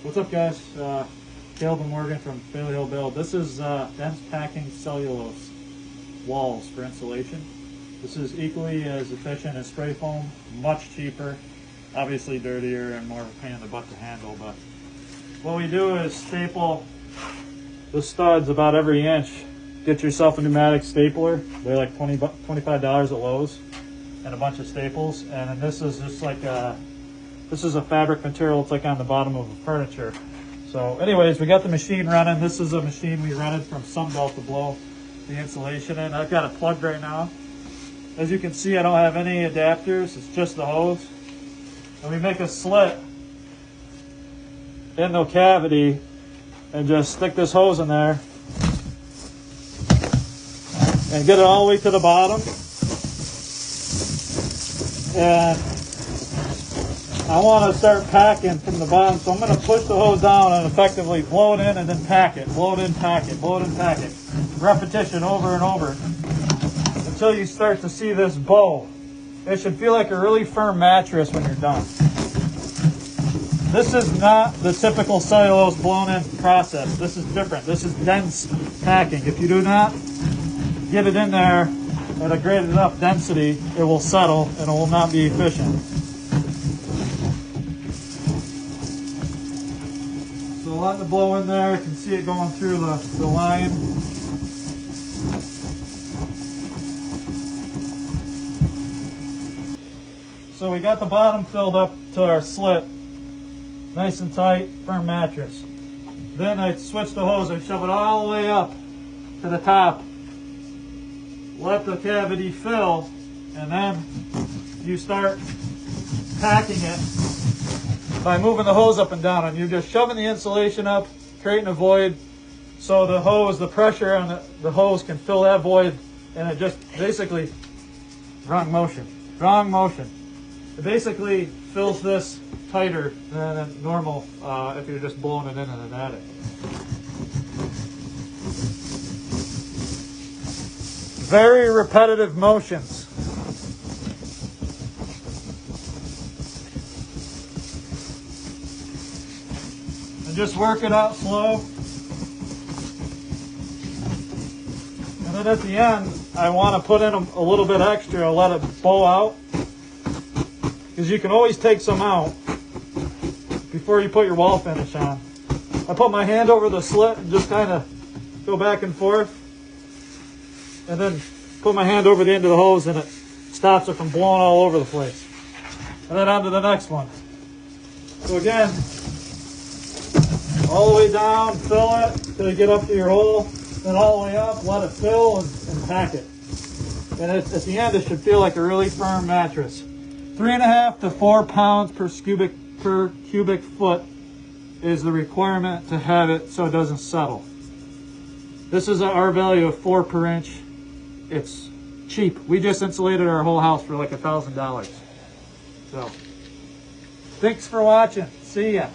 What's up, guys? Caleb and Morgan from Bailey Hill Build. This is dense packing cellulose walls for insulation. This is equally as efficient as spray foam, much cheaper, obviously dirtier and more of a pain in the butt to handle. But what we do is staple the studs about every inch. Get yourself a pneumatic stapler. They're like $25 at Lowe's, and a bunch of staples. And then this is just like this is a fabric material. It's like on the bottom of the furniture. So anyways, we got the machine running. This is a machine we rented from Sunbelt to blow the insulation in. I've got it plugged right now. As you can see, I don't have any adapters. It's just the hose. And we make a slit in the cavity and just stick this hose in there and get it all the way to the bottom. And I want to start packing from the bottom, so I'm going to push the hose down and effectively blow it in and then pack it. Blow it in, pack it, blow it in, pack it. Repetition over and over until you start to see this bow. It should feel like a really firm mattress when you're done. This is not the typical cellulose blown in process. This is different. This is dense packing. If you do not get it in there at a great enough density, it will settle and it will not be efficient. So a lot to blow in there. You can see it going through the line. So we got the bottom filled up to our slit. Nice and tight, firm mattress. Then I switch the hose, I shove it all the way up to the top. Let the cavity fill, and then you start packing it by moving the hose up and down, and you're just shoving the insulation up, creating a void, so the hose, the pressure on the hose can fill that void, and it just basically, wrong motion. It basically fills this tighter than normal if you're just blowing it in an attic. Very repetitive motions. And just work it out slow. And then at the end, I want to put in a little bit extra, let it bow out. Because you can always take some out before you put your wall finish on. I put my hand over the slit and just kind of go back and forth. And then put my hand over the end of the hose and it stops it from blowing all over the place. And then on to the next one. So again, all the way down, fill it till you get up to your hole. Then all the way up, let it fill and pack it. And at the end, it should feel like a really firm mattress. 3.5 to 4 pounds per cubic foot is the requirement to have it so it doesn't settle. This is our value of 4 per inch. It's cheap. We just insulated our whole house for like $1,000. So, thanks for watching. See ya.